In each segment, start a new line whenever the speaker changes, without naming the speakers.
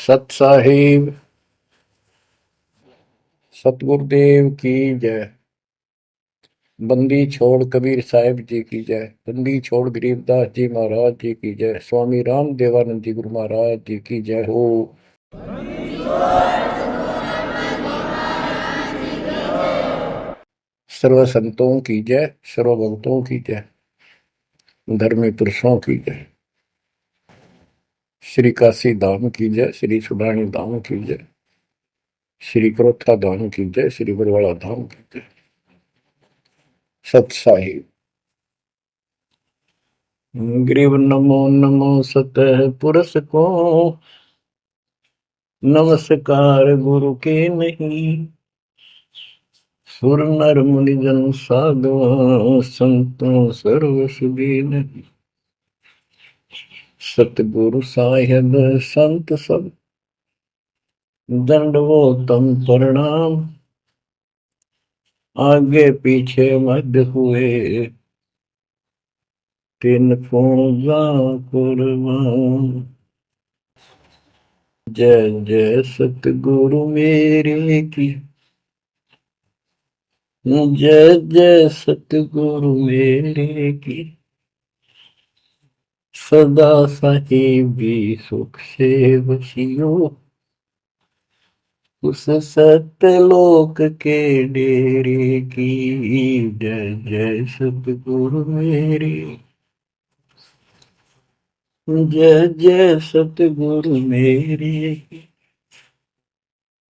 सत साहिब सतगुरुदेव की जय। बंदी छोड़ कबीर साहिब जी की जय। बंदी छोड़ गरीबदास जी महाराज जी की जय। स्वामी राम देवानंद जी गुरु महाराज जी की जय हो। सर्व संतों की जय, सर्व भक्तों की जय, धर्मी पुरुषों की जय। श्री काशी धाम की जय, श्री सुडानी धाम की जय, श्री क्रोथा धाम की जय, श्री बरवाड़ा धाम की जय। सत साहिब ग्रीव नमो नमो सतह पुरुष को, नमस्कार गुरु के नहीं। सुर नर मुनि जन साधु संतों सर्व सुधी नहीं। सतगुरु साहिब संत सब दंडवोतम प्रणाम। आगे पीछे मध्य हुए तीन पूजा कुर्बान। जय जय सतगुरु मेरे की, जय जय सतगुरु मेरे की। सदा साहिबी सुख से बसियो, उस सत्यलोक के डेरे की। जय जय सतगुरु मेरे, जय जय सतगुरु मेरे की।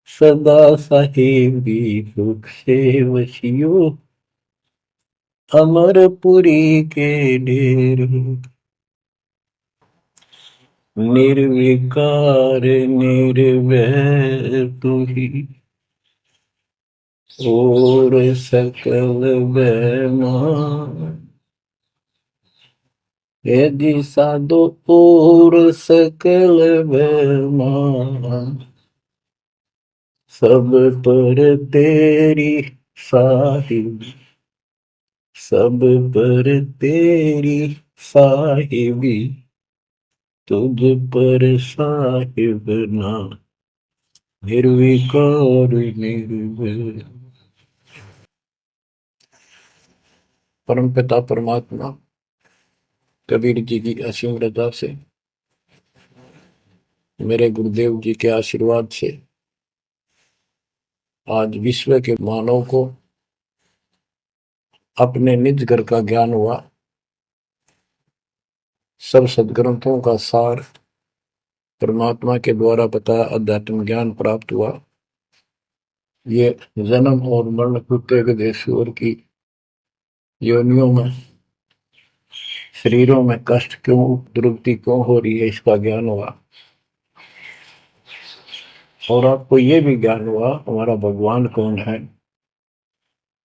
सदा साहिबी सुख से बसियो, अमरपुरी के डेरे। निर्विकार निर्भय तू ही, और सकल बेमान। यदि साधो और सकल बेमान, सब पर तेरी साहिबी, सब पर तेरी साहिबी। तुझ पर साहिब ना निर्विकार निर्भय। परम पिता परमात्मा कबीर जी की असीम रजा से, मेरे गुरुदेव जी के आशीर्वाद से आज विश्व के मानव को अपने निज घर का ज्ञान हुआ। सब सदग्रंथों का सार परमात्मा के द्वारा बताया अध्यात्म ज्ञान प्राप्त हुआ। ये जन्म और मरण प्रत्येक देशवर की योनियों में, शरीरों में कष्ट क्यों, दुर्गति क्यों हो रही है, इसका ज्ञान हुआ। और आपको ये भी ज्ञान हुआ हमारा भगवान कौन है।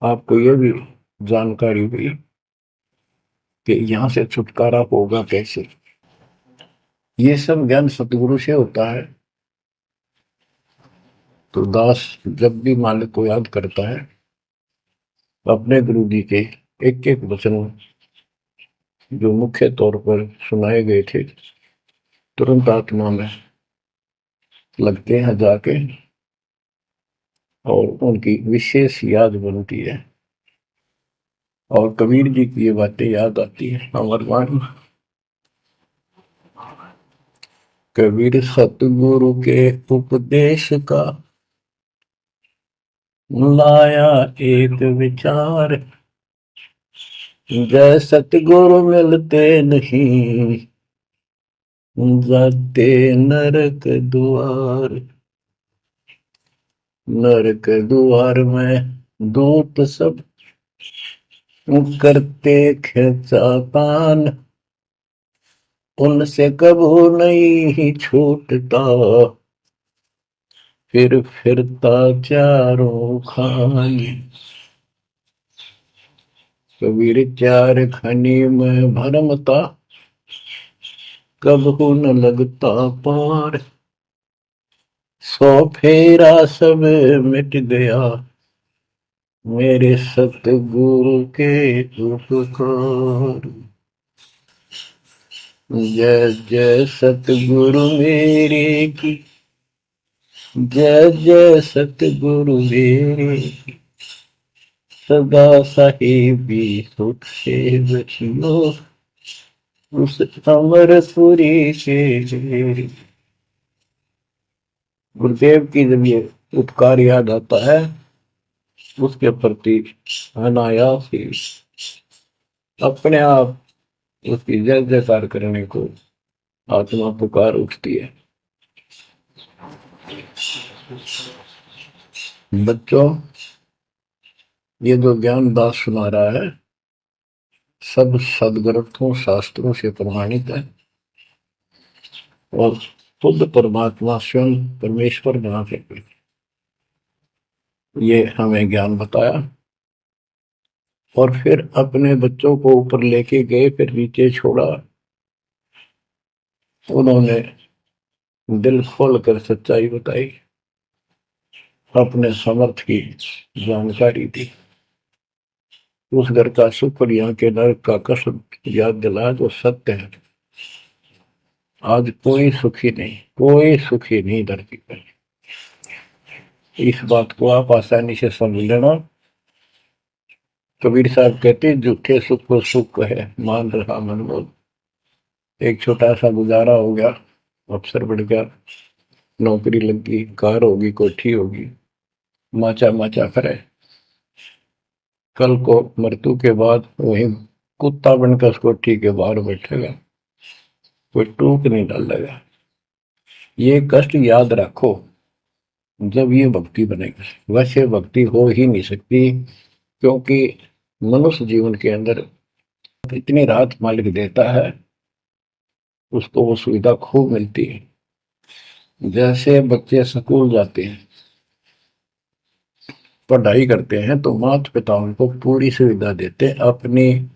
आपको ये भी जानकारी हुई कि यहाँ से छुटकारा होगा कैसे। ये सब ज्ञान सतगुरु से होता है। तो दास जब भी मालिक को याद करता है, अपने गुरु जी के एक एक वचन जो मुख्य तौर पर सुनाए गए थे, तुरंत आत्मा में लगते हैं जाके, और उनकी विशेष याद बनती है। और कबीर जी की ये बातें याद आती है। अमरवाणी कबीर सतगुरु के उपदेश का लाया एक विचार। जय सतगुरु मिलते नहीं, जाते नरक द्वार। नरक द्वार में दूत सब करते खिंचातान। उनसे कबू नहीं छूटता, फिर फिरता चारों खानी। कबीर चार खनी में भरमता, कबहू न लगता पार। 100 फेरा सब मिट गया, मेरे सतगुरु के उपकार। जय जय सतगुरु मेरे की, जय जय सतगुरु मेरे, सदा साहिबी सुख से बचियो उस अमरपुरी के। गुरुदेव की जब ये उपकार याद आता है, उसके प्रति अनायास ही अपने आप उसकी जय जयकार करने को आत्मा पुकार उठती है। बच्चों, ये जो ज्ञान दास सुना रहा है सब सदग्रंथों शास्त्रों से प्रमाणित है और खुद परमात्मा स्वयं परमेश्वर बना करके ये हमें ज्ञान बताया और फिर अपने बच्चों को ऊपर लेके गए, फिर नीचे छोड़ा। उन्होंने दिल खोल कर सच्चाई बताई, अपने समर्थ की जानकारी दी, उस घर का सुख और यहाँ के नरक का कष्ट याद दिलाया जो सत्य है। आज कोई सुखी नहीं, कोई सुखी नहीं धरती पर। इस बात को आप आसानी से समझ लेना। कबीर साहब कहते झूठे सुख को सुख है, मान रहा मन बोल। एक छोटा सा गुजारा हो गया, अफसर बढ़ गया, नौकरी लग गई, कार होगी, कोठी होगी, माचा माचा करे। कल को मृत्यु के बाद वही कुत्ता बनकर उस कोठी के बाहर बैठेगा, कोई टूक नहीं डालेगा। ये कष्ट याद रखो जब ये भक्ति बनेगी। वैसे भक्ति हो ही नहीं सकती, क्योंकि मनुष्य जीवन के अंदर इतनी राहत मालिक देता है, उसको वो सुविधा खूब मिलती है। जैसे बच्चे स्कूल जाते हैं, पढ़ाई करते हैं, तो माता पिता उनको पूरी सुविधा देते हैं, अपनी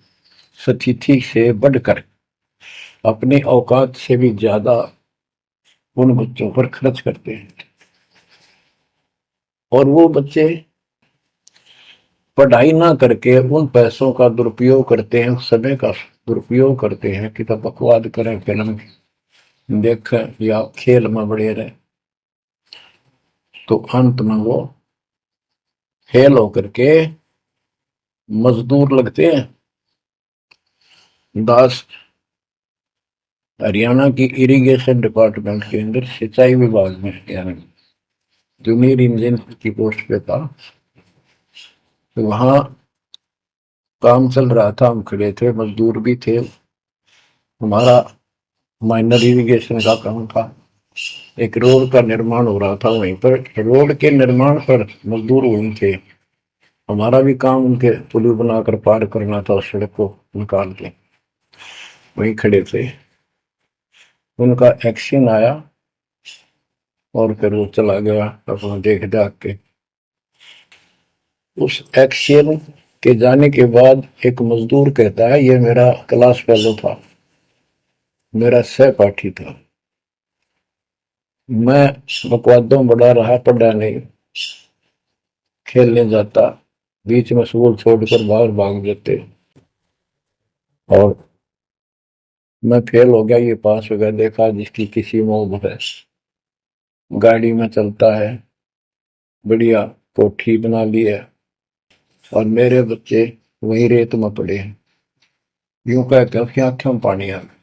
स्थिति से बढ़कर, अपनी औकात से भी ज्यादा उन बच्चों पर खर्च करते हैं। और वो बच्चे पढ़ाई ना करके उन पैसों का दुरुपयोग करते हैं, उस समय का दुरुपयोग करते हैं कि तब बकवाद करें, फिल्म देखें या खेल में बढ़े रहे। तो अंत में वो फेल होकर के मजदूर लगते हैं। दास हरियाणा की इरिगेशन डिपार्टमेंट के अंदर सिंचाई विभाग में, यानी जूनियर इंजीनियर की पोस्ट पे था। तो वहां काम चल रहा था, हम खड़े थे, मजदूर भी थे। हमारा माइनर इरिगेशन का काम था। एक रोड का निर्माण हो रहा था वहीं पर। रोड के निर्माण पर मजदूर वहीं थे। हमारा भी काम उनके पुल बनाकर पार करना था, उस सड़क को निकाल के। वहीं खड़े थे, उनका एक्शन आया और फिर वो चला गया अपना देख दाख के। उस एक्शन के जाने के बाद एक मजदूर कहता है, ये मेरा क्लास फेलो था, मेरा सहपाठी था, मैं बकवादों बड़ा रहा, पढ़ा नहीं, खेलने जाता, बीच में स्कूल छोड़कर बाहर भाग जाते और मैं फेल हो गया, ये पास हो गया। देखा जिसकी किसी में है, गाड़ी में चलता है, बढ़िया कोठी बना ली है, और मेरे बच्चे वही रेत में पड़े हैं। यूं कह के आंखों में पानी आ गया।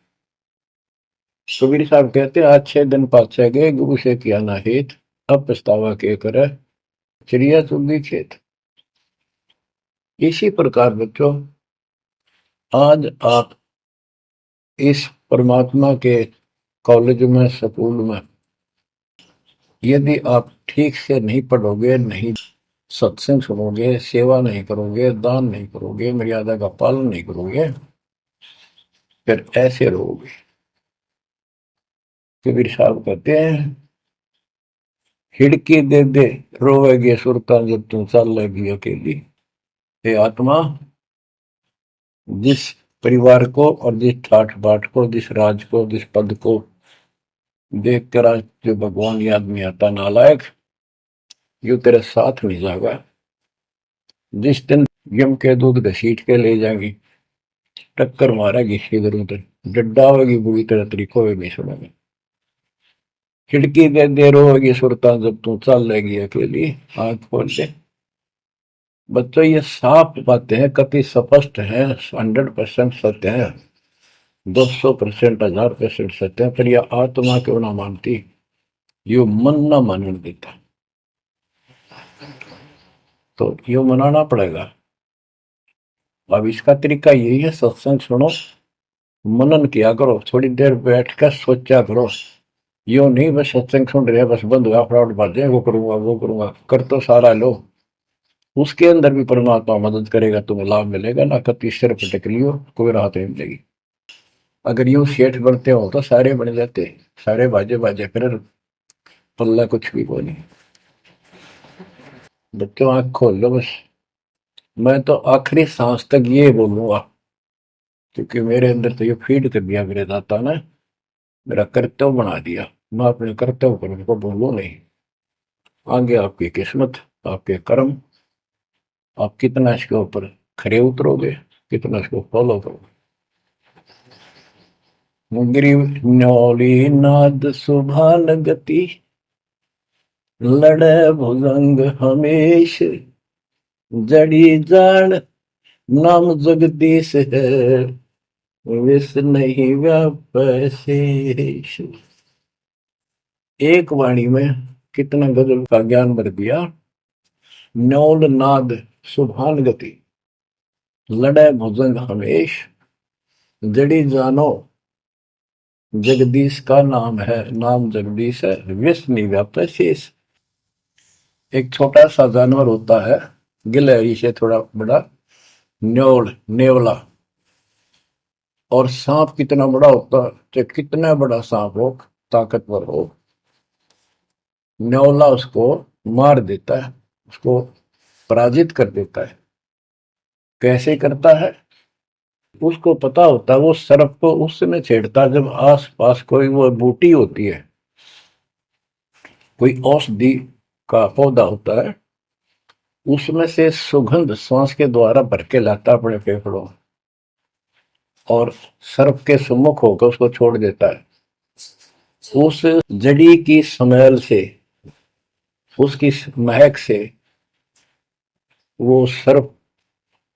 कबीर साहब कहते आज 6 दिन पाछे गए, गुरु से किया ना हित, अब पछतावा के करे, चिड़िया चुगी खेत। इसी प्रकार बच्चों, आज आप इस परमात्मा के कॉलेज में, स्कूल में, यदि आप ठीक से नहीं पढ़ोगे, नहीं सत्संग सुनोगे, सेवा नहीं करोगे, दान नहीं करोगे, मर्यादा का पालन नहीं करोगे, फिर ऐसे रहोगे। कबीर साहब कहते हैं, हिड़की दे दे रोवेगी सुरता जब तुम चल लगी अकेली। हे आत्मा, जिस परिवार को और जिस ठाठ बाट को, जिस राज को, जिस पद को देख कर आज जो भगवान याद में आता नालायक, यू तेरे साथ नहीं जाएगा। जिस दिन यम के दूध घसीट के ले जाएगी, टक्कर मारेगी इधर उधर, डड्डा होगी बुरी तरह, तरीकों में नहीं सुनेंगे। खिड़की दे देर होगी सुरता जब तू चल लेगी अकेली, आंख खोल ले। बच्चों ये साफ बातें हैं, कति स्पष्ट है, 100% सत्य है, 200%, 1000% सत्य है, पर यह आत्मा क्यों ना मानती, यो मन ना मानने देता, तो यो मनाना पड़ेगा। अब इसका तरीका यही है, सत्संग सुनो, मनन किया करो, थोड़ी देर बैठ कर सोचा करो। यो नहीं बस सत्संग सुन रहे बस बंद हुआ फटाफट बातें, वो करूंगा कर तो सारा लो, उसके अंदर भी परमात्मा मदद करेगा, तुम्हें लाभ मिलेगा ना, कति सिर पटक लियो कोई राहत नहीं मिलेगी। अगर यूं सेठ बनते हो तो सारे बन जाते, सारे बाजे बाजे फिर पल्ला कुछ भी को नहीं। बच्चों आंख खोल लो बस, मैं तो आखिरी सांस तक ये बोलूंगा, क्योंकि मेरे अंदर तो ये फीड कर दिया मेरे दाता ने, मेरा कर्तव्य बना दिया, मैं अपने कर्तव्य पर उनको बोलूं नहीं। आगे आपकी किस्मत, आपके कर्म, आप कितना इसके ऊपर खरे उतरोगे, कितना इसको फॉलो करोगे। ग्रीव न्योली नाद सुभान गति, लड़े भुजंग हमेश, जड़ी जान नाम जगदीश है, विष नहीं व्याप शेष। एक वाणी में कितना गजल का ज्ञान भर दिया। न्योल नाद सुभान गति, लड़े भुजंग हमेश, जड़ी जानो जगदीश का नाम है, नाम जगदीश है, विष नहीं व्याप शेष। एक छोटा सा जानवर होता है, गिलहरी से थोड़ा बड़ा, न्योल नेवला, और सांप कितना बड़ा होता है, चाहे कितना बड़ा सांप हो, ताकतवर हो, न्योला उसको मार देता है, उसको पराजित कर देता है। कैसे करता है, उसको पता होता है, वो सर्प को उस समय छेड़ता है जब आस पास कोई वो बूटी होती है, कोई औषधि का पौधा होता है, उसमें से सुगंध श्वास के द्वारा भर के लाता अपने फेफड़ों, और सर्प के सम्मुख होकर उसको छोड़ देता है। उस जड़ी की स्मेल से, उसकी महक से वो सर्प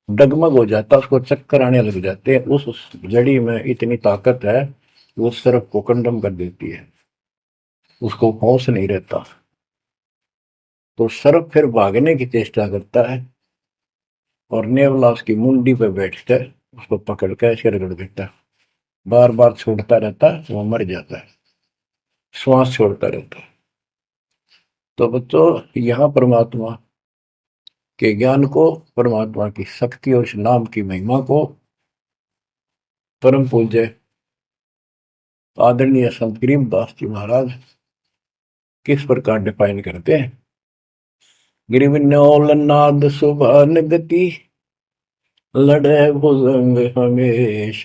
डगमग हो जाता, उसको चक्कर आने लग जाते हैं। उस जड़ी में इतनी ताकत है, वो सर्प को कंडम कर देती है, उसको होश नहीं रहता। तो सर्प फिर भागने की चेष्टा करता है, और नेवला उसकी मुंडी पे बैठकर उसको पकड़ कर ऐसे रगड़ देता है, बार बार छोड़ता रहता है, वो मर जाता है, श्वास छोड़ता रहता है। तो बच्चों यहाँ परमात्मा के ज्ञान को, परमात्मा की शक्ति और इस नाम की महिमा को परम पूज्य आदरणीय संत गरीबदास जी महाराज किस प्रकार डिफाइन करते हैं। गिरिवन्योल नाद सुभान गति, लड़े भुजंग हमेश,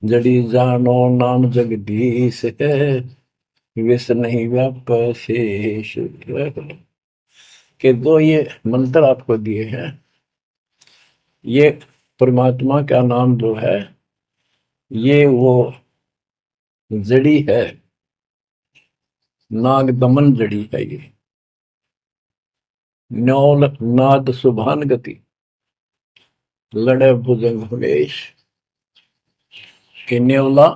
जड़ी जानो नाम जगदीश है, विष नहीं व्याप शेष। के दो ये मंत्र आपको दिए हैं, ये परमात्मा का नाम जो है, ये वो जड़ी है, नाग दमन जड़ी है ये। न्योल नाद सुभान गति, लड़े भुजंग हमेश, कि न्योला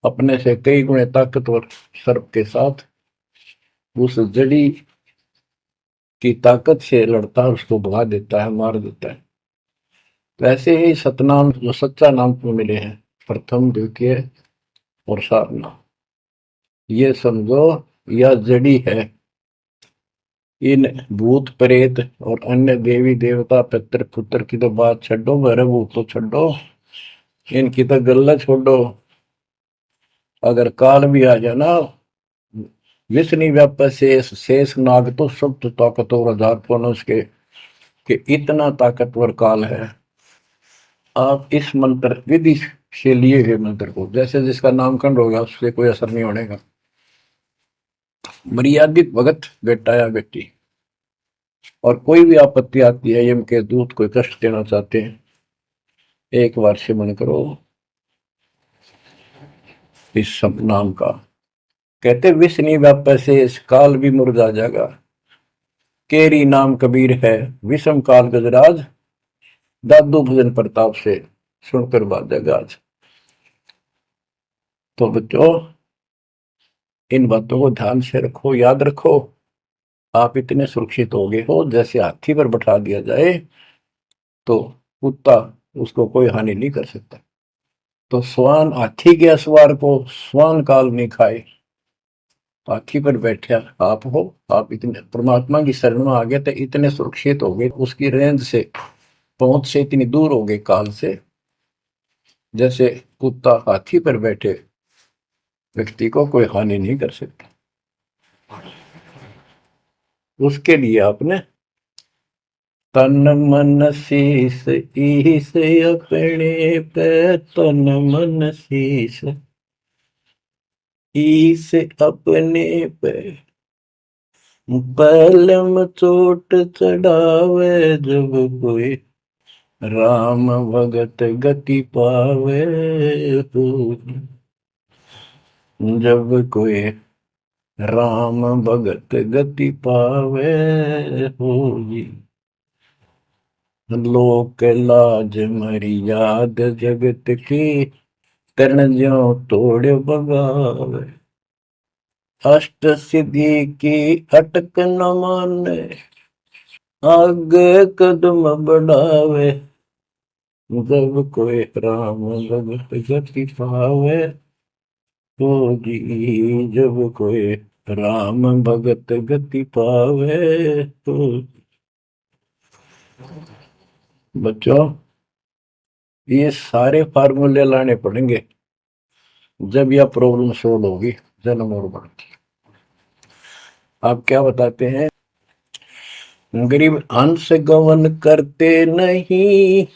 अपने से कई गुणे ताकतवर सर्प के साथ उस जड़ी की ताकत से लड़ता है, उसको भगा देता है, मार देता है। तो ऐसे ही सतनाम जो सच्चा नाम को मिले हैं, प्रथम द्वितीय और सारनाम, ये समझो यह जड़ी है। इन भूत प्रेत और अन्य देवी देवता पितर पुत्र की तो बात छोड़ो, मेरे भूत तो छोड़ो, इनकी तो गल्ला छोड़ो। अगर काल भी आ जाए ना, विष्णु व्याप शेष, शेष नाग तो सब तो ताकतवर हजार पुनः के, कि इतना ताकतवर काल है। आप इस मंत्र विधि से लिए हुए मंत्र को, जैसे जिसका नामकरण होगा उससे कोई असर नहीं होने का, मर्यादित भगत बेटा या बेटी, और कोई भी आपत्ति आती है, यम के दूत कोई कष्ट देना चाहते हैं, एक बार सिमरन करो इस सब नाम का, कहते विष नहीं व्यापै शेष काल भी मुरझा जाएगा, केरी नाम कबीर है विषम काल गजराज, दादू भजन प्रताप से सुनकर बाजा गाज। तो बच्चों इन बातों को ध्यान से रखो, याद रखो। आप इतने सुरक्षित हो गए हो, जैसे हाथी पर बैठा दिया जाए तो कुत्ता उसको कोई हानि नहीं कर सकता। तो स्वान हाथी के असवार को स्वान काल नहीं खाए, हाथी पर बैठा आप हो। आप इतने परमात्मा की शरण में आ गए तो इतने सुरक्षित हो गए, उसकी रेंज से पहुंच से इतनी दूर हो गए काल से, जैसे कुत्ता हाथी पर बैठे व्यक्ति को कोई हानि नहीं कर सकता। उसके लिए आपने तन मन शीस ईस अपने पे, तन मन शीस ईस अपने पे, पलम चोट चढ़ावे जब कोई, राम भगत गति पावे हो। जब कोई राम भगत गति पावे हो, लोक लाज मर्याद जगत की, तरण ज्यों तोड़ बगावे। अष्ट सिद्धि की अटक न माने, आगे कदम बढ़ावे। जब कोई राम भगत गति पावे तो जी, जब कोई राम भगत गति पावे तो। बच्चों ये सारे फार्मूले लाने पड़ेंगे जब यह प्रॉब्लम सोल्व होगी जन्म और मरण की। आप क्या बताते हैं? गरीब हंस गवन करते नहीं,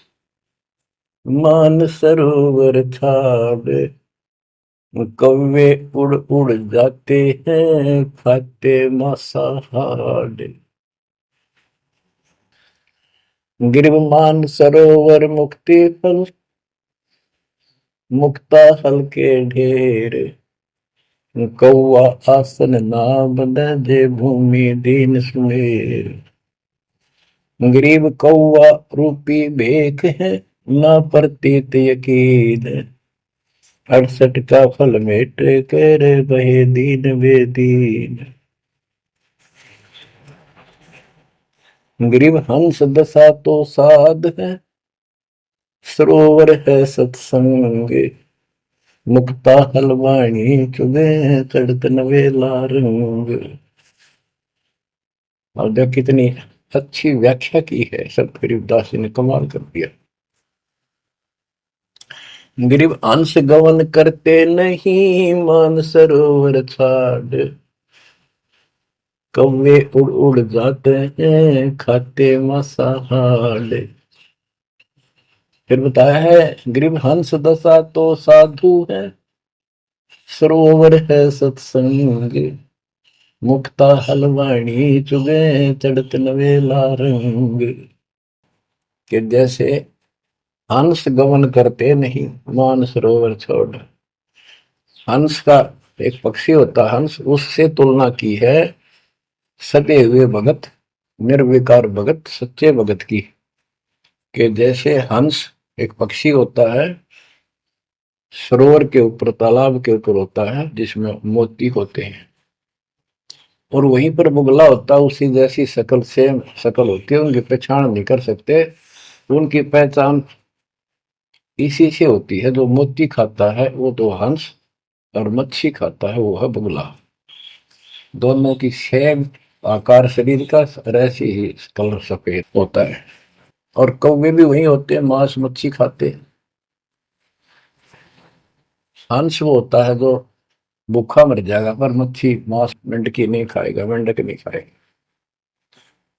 मान सरोवर छाड़, कौवे उड़ उड़ जाते हैं खाते मांसाहार। गिरव मान सरोवर मुक्ति फल, मुक्ता हल के ढेर, कौआ आसन ना बंधे भूमि दीन सुमेर। गरीब कौआ रूपी भेख है, ना प्रतीत यकीन, 68 का फल मेट कर बहे दीन बेदीन। गरीब हंस दशा तो साध है, सरोवर है सत्संग, मुक्ता हलवाणी चुगे चढ़त नवेला रंग। और देख कितनी अच्छी व्याख्या की है संत गरीबदास जी ने, कमाल कर दिया। गरीब अंश गवन करते नहीं, मान सरोवर छाड़, कौवे उड़ उड़ जाते हैं खाते मांसाहार। फिर बताया है गरीब हंस दशा तो साधु है, सरोवर है सत्संग, मुक्ता हलवाणी चुगे चढ़त नवेला रंग। कि जैसे हंस गमन करते नहीं, मान सरोवर छोड़। हंस का एक पक्षी होता है हंस, उससे तुलना की है सदे हुए भगत, निर्विकार भगत, सच्चे भगत की। कि जैसे हंस एक पक्षी होता है, सरोवर के ऊपर तालाब के ऊपर होता है जिसमें मोती होते हैं, और वहीं पर बुगला होता है उसी जैसी शकल से शकल होती है, उनकी पहचान नहीं कर सकते। उनकी पहचान इसी से होती है, जो मोती खाता है वो तो हंस, और मच्छी खाता है वो है बुगला। दोनों की सेम आकार शरीर का, और ऐसी ही कलर सफेद होता है। और कौवे भी वही होते हैं, मांस मच्छी खाते हैं। हंस वो होता है जो भूखा मर जाएगा, पर मच्छी मांस मेंढकी नहीं खाएगा, मेंढक नहीं खाएगा।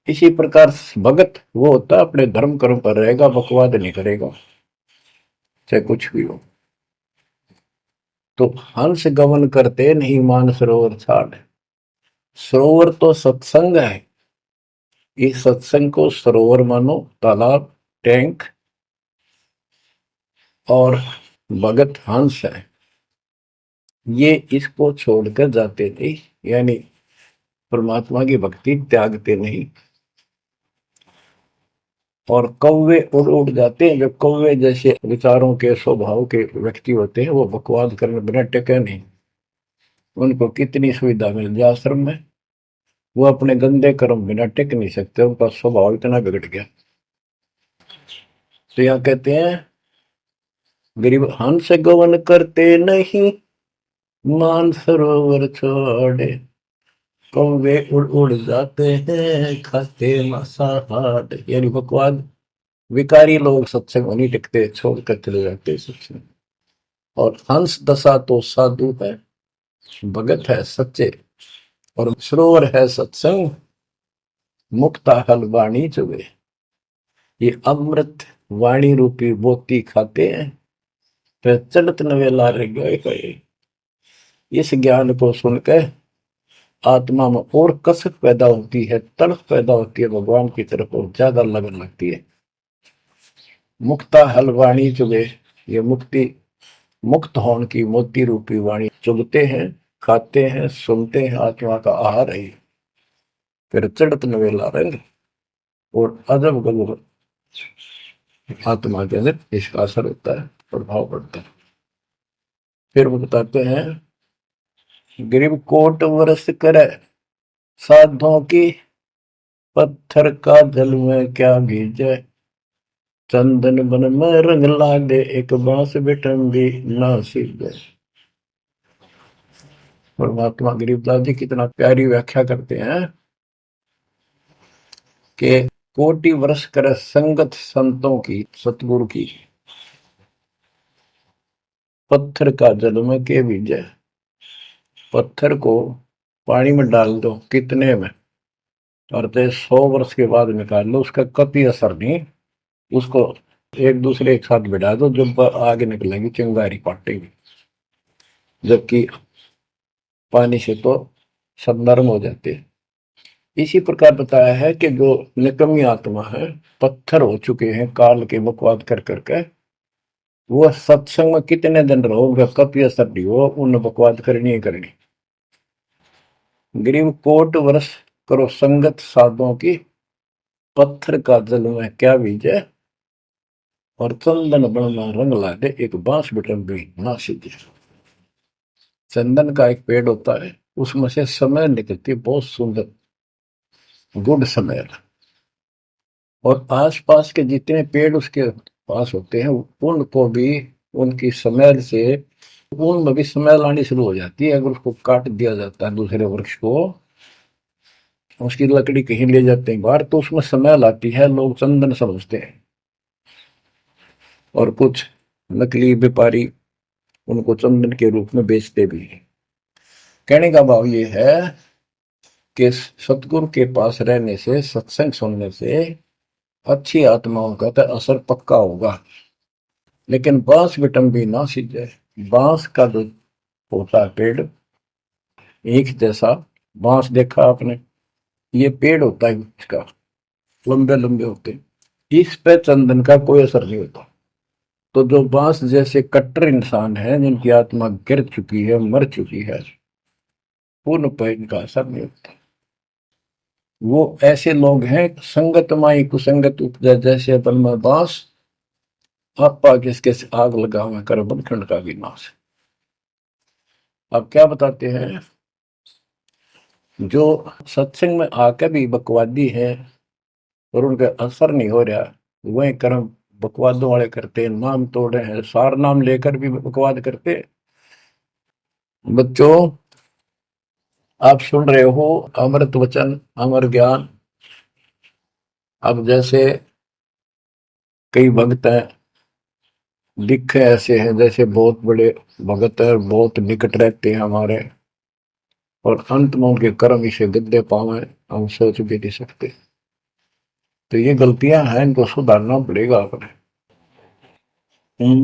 इसी प्रकार भगत वो होता है अपने धर्म कर्म पर रहेगा, बकवाद नहीं करेगा चाहे कुछ भी हो। तो हंस गमन करते नहीं, मान सरोवर छाड़। सरोवर तो सत्संग है, इस सत्संग को सरोवर मानो, तालाब, टैंक, और भगत हंस है। ये इसको छोड़कर जाते नहीं, यानी परमात्मा की भक्ति त्यागते नहीं। और कौवे उड़ उड़ जाते हैं। जो कौवे जैसे विचारों के स्वभाव के व्यक्ति होते हैं, वो बकवाद करने बिना टेके नहीं। उनको कितनी सुविधा मिल जाए आश्रम में, वो अपने गंदे कर्म बिना टिक नहीं सकते। उनका स्वभाव इतना बिगड़ गया। तो यहाँ कहते हैं, गरीब हंस गवन करते नहीं, मान सरोवर छोड़े, कौवे उड़ उड़ जाते हैं, खाते मांसाहार। यानी बकवाद विकारी लोग सत्संग नहीं टिकते, छोड़कर चले जाते सत्संग। और हंस दशा तो साधु है, भगत है सच्चे, और सरोवर है सत्संग, मुक्ता हल वाणी चुबे। ये अमृत वाणी रूपी मोती खाते हैं, फिर चलत नवेला रह गए। इस ज्ञान को सुनकर आत्मा में और कसक पैदा होती है, तड़प पैदा होती है भगवान की तरफ, और ज्यादा लगन लगती है। मुक्ता हल वाणी चुगे, ये मुक्ति मुक्त होने की मोती रूपी वाणी चुगते हैं, खाते हैं, सुनते हैं, आत्मा का आहार है। फिर चढ़त नवेला रंग और अजब गजब आत्मा के अंदर इसका असर होता है, प्रभाव पड़ता है। फिर वो बताते हैं, गरीब कोट वर्ष करे साधों की, पत्थर का जल में क्या भीजे, चंदन बन में रंग लागे, एक बांस बिठम भी ना सीधे। परमात्मा गरीबदास जी कितना प्यारी व्याख्या करते हैं कि कोटि वर्ष करे संगत संतों की, सतगुरु की, पत्थर का जल में के बीजे। पत्थर को पानी में डाल दो कितने में, और 100 वर्ष के बाद निकाल लो, उसका कभी असर नहीं। उसको एक दूसरे के साथ बिठा दो, जब आगे निकलेंगी चिंगारी पाटेगी, जबकि पानी से तो सब नरम हो जाते हैं। इसी प्रकार बताया है कि जो निकम्मी आत्मा है, पत्थर हो चुके हैं काल के बकवाद कर करके, वो सत्संग में कितने दिन रहो, उनका कभी असर नहीं हो, उन बकवाद करनी ही करनी। गरीब कोट वर्ष करो संगत साधों की, पत्थर का जल में क्या बीजे, और चंदन बनना रंग ला दे, एक बांस बिटम भी ना सीधे। चंदन का एक पेड़ होता है, उसमें से समय निकलती है बहुत सुंदर, गुड समय। और आसपास के जितने पेड़ उसके पास होते हैं, उनको भी उनकी स्मेल से, उनमें भी स्मेल आनी शुरू हो जाती है। अगर उसको काट दिया जाता है दूसरे वृक्ष को, उसकी लकड़ी कहीं ले जाते हैं बाहर, तो उसमें स्मेल आती है, लोग चंदन समझते हैं। और कुछ नकली व्यापारी उनको चंदन के रूप में बेचते भी हैं। कहने का भाव ये है कि सतगुरु के पास रहने से, सत्संग सुनने से अच्छी आत्माओं का तो असर पक्का होगा। लेकिन बांस बिटम भी ना सीधे। बांस का जो होता है पेड़, एक जैसा बांस देखा आपने, ये पेड़ होता है इसका, लंबे लंबे होते हैं, इस पे चंदन का कोई असर नहीं होता। तो जो बांस जैसे कट्टर इंसान है, जिनकी आत्मा गिर चुकी है, मर चुकी है, पूर्ण पे इनका असर नहीं होता। वो ऐसे लोग हैं, संगत माई कुसंगत उपजा, जैसे अपन में बांस, आपा किसके आग लगा हुआ कर बनखंड का विनाश। अब क्या बताते हैं, जो सत्संग में आकर भी बकवादी है और उनका असर नहीं हो रहा, वही कर्म बकवादों वाले करते हैं, नाम तोड़े हैं, सार नाम लेकर भी बकवाद करते। बच्चों, आप सुन रहे हो अमृत वचन, अमर ज्ञान। अब जैसे कई भक्त हैं, दिखे ऐसे हैं जैसे बहुत बड़े भगत है, बहुत निकट रहते हैं हमारे, और अंत में उनके कर्म इसे गद्दे पावे, हम सोच भी नहीं सकते। तो ये गलतियां हैं, इनको सुधारना पड़ेगा अपने।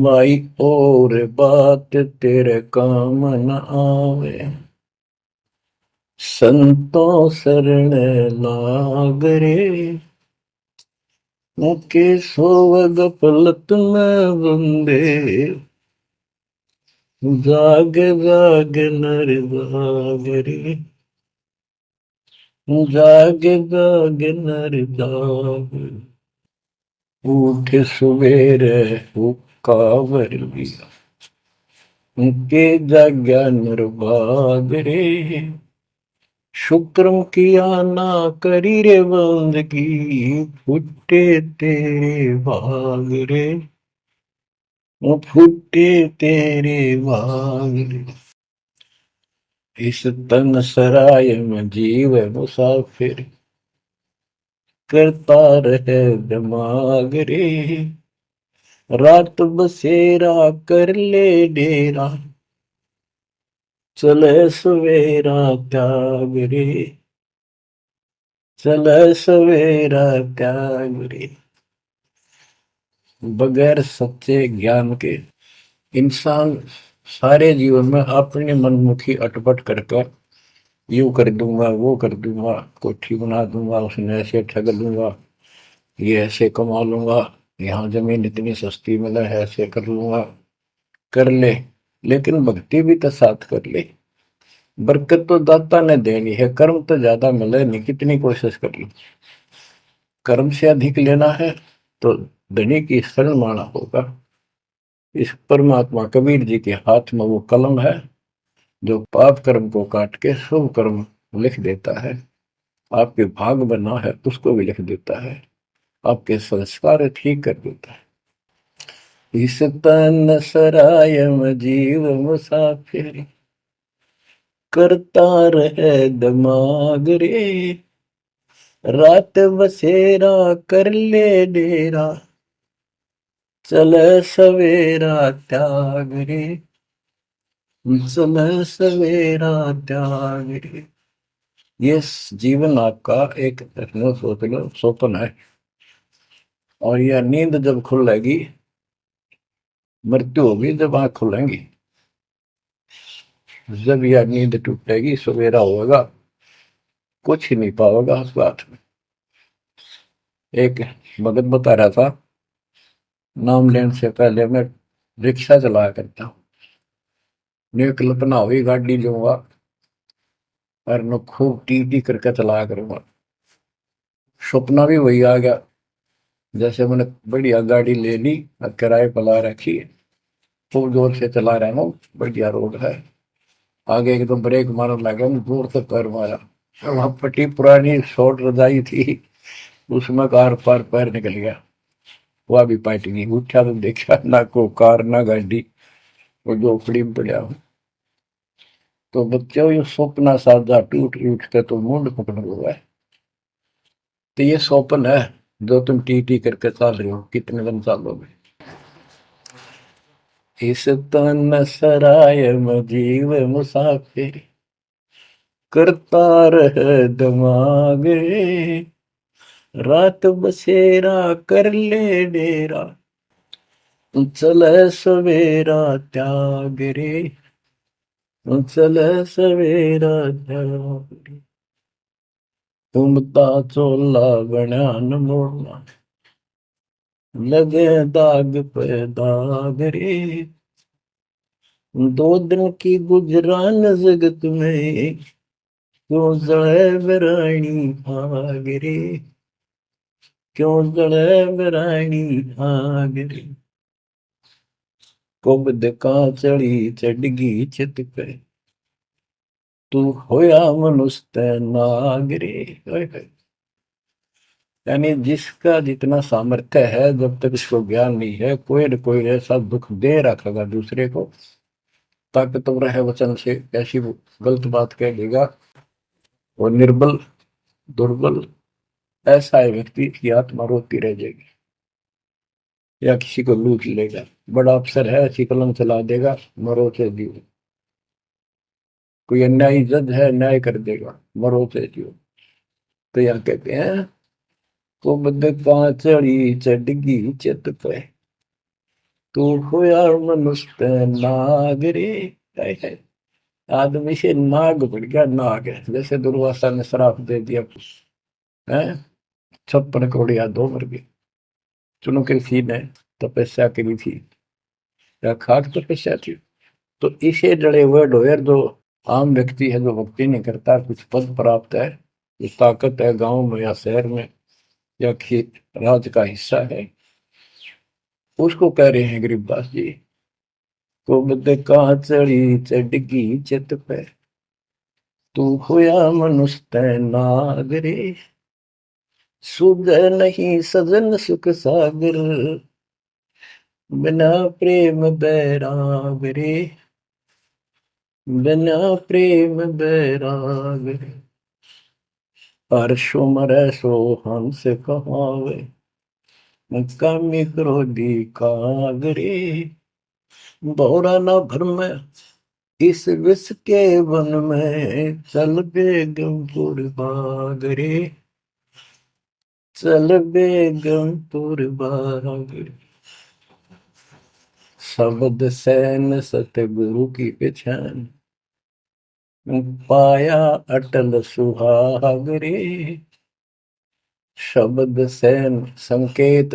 भाई और बात तेरे काम न आवे, संतों शरण लाग रे, मुके सोवग पलत में बंदे, जाग जाग नर जाग रे, जाग जाग नर जाग, उठ सवेरे हुक्कावर लिया, के जाग्या नर भाग रे, शुक्रम किया ना करी रे बंदगी, फुटे तेरे भाग रे, वो फुटे तेरे भाग रे। इस तन सराय में जीव मुसाफिर, करता रहे दिमाग रे, रात बसेरा कर ले डेरा, चले सवेरा त्याग रे, चले सवेरा त्याग रे। बगैर सच्चे ज्ञान के इंसान सारे जीवन में अपनी मनमुखी अटपट करके यूं कर दूंगा, वो कर दूंगा, कोठी बना दूंगा, उसने ऐसे ठग लूंगा, ये ऐसे कमा लूंगा, यहाँ जमीन इतनी सस्ती मिला है, ऐसे कर लूंगा, कर ले। लेकिन भक्ति भी तो साथ कर ले। बरकत तो दाता ने देनी है, कर्म तो ज्यादा मिले नहीं, कितनी कोशिश कर लो। कर्म से अधिक लेना है तो धनी की शरण माना होगा। इस परमात्मा कबीर जी के हाथ में वो कलम है जो पाप कर्म को काट के शुभ कर्म लिख देता है। आपके भाग बना है उसको भी लिख देता है, आपके संस्कार ठीक कर देता है। इस तन सराय में जीव मुसाफिर, करता रहे दिमाग रे, रात बसेरा कर ले डेरा, चले सवेरा त्याग रे, चले सवेरा त्याग रे। ये जीवन आपका एक सोच लो स्वप्न है, और यह नींद जब खुलेगी, मृत्यु होगी जब आंख खुलेंगी, जब यह नींद टूटेगी सवेरा होगा, कुछ ही नहीं पाओगा उस बात में। एक भगत बता रहा था, नाम लेने से पहले मैं रिक्शा चलाया करता हूँ, ने कल्पना हुई गाड़ी लूंगा और मैं खूब टी टी करके चलाया करूंगा। सपना भी वही आ गया, जैसे मैंने बढ़िया गाड़ी ले ली और किराए पर ला रखी है, खूब जोर से चला रहा हूँ, बढ़िया रोड है, आगे एकदम ब्रेक मारने लगा, जोर से पैर मारा, वहां पट्टी पुरानी शॉर्ट रजाई थी, उसमें कार पार पैर निकल गया, वह भी पाट गई। उठा तो देखा ना को कार ना गाड़ी, वो झोपड़ी में पड़ा हूँ। तो बच्चों ये स्वप्न साधा टूट टूट के तो मुंड पकड़ हुआ है। तो ये स्वप्न है जो तुम टी टी करके चल रहे हो, कितने दिन चालोगे। इस तन सराय में जीव मुसाफिर, करता रहे दिमाग रे, रात बसेरा कर ले डेरा, चले सवेरा त्याग रे, चले सवेरा त्याग रे। घूमता चोला बना न मोड़ना, लगे दाग पे दाग रे, दो दिन की गुजरान जगत में, क्यों जड़े बरानी आग रे, क्यों जड़े बरानी आग रे। कुबद का चढ़ी चढ़गी छित पे, तू होया मनुष्य नाग रे। यानी जिसका जितना सामर्थ्य है, जब तक इसको ज्ञान नहीं है, कोई न कोई ऐसा दुख दे रखेगा दूसरे को, ताकतवर है वचन से ऐसी वो गलत बात कह देगा। और निर्बल दुर्बल ऐसा है व्यक्ति की आत्मा रोती रह जाएगी, या किसी को लूट लेगा। बड़ा अफसर है, ऐसी कलम चला देगा, मरो से जियो। कोई अन्यायी जज है, न्याय कर देगा, मरो से जियो। तो यह कहते हैं, कुबद का चढ़ी चढ़गी चित पे, तू होया मनुष्य नाग रे। है आदमी से नाग बढ़ गया, नाग है। जैसे दुर्वासा ने श्राप दे दिया है, 56 करोड़ या 2 मर गए। चुनो कृषि ने तपस्या करी थी, या खाक तपस्या थी, तो इसे जड़े हुए ढोयर जो आम व्यक्ति है, जो भक्ति नहीं करता, कुछ पद प्राप्त है, कुछ ताकत है गांव में या शहर में या खेत राज का हिस्सा है, उसको कह रहे हैं गरीबदास जी। कुबद का चढ़ी चढ़गी चित पे, तू होया मनुष्य नागरे, सुध नहीं सजन सुख सागर, बिना प्रेम बैराग रे, बिना प्रेम बैराग रे। हर्षो मरै सो हंस कहावे, कामी क्रोधी कागरे, बहुरा न भरम इस विष के वन में, चल बेगमपुर बागरे, चल बेगमपुर बागरे। शब्द सैन सतगुरु की पहचान, पाया अटल सुहागरे। शब्द सैन संकेत,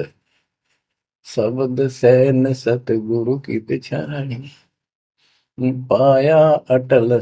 शब्द सैन सतगुरु की पहचान, पाया अटल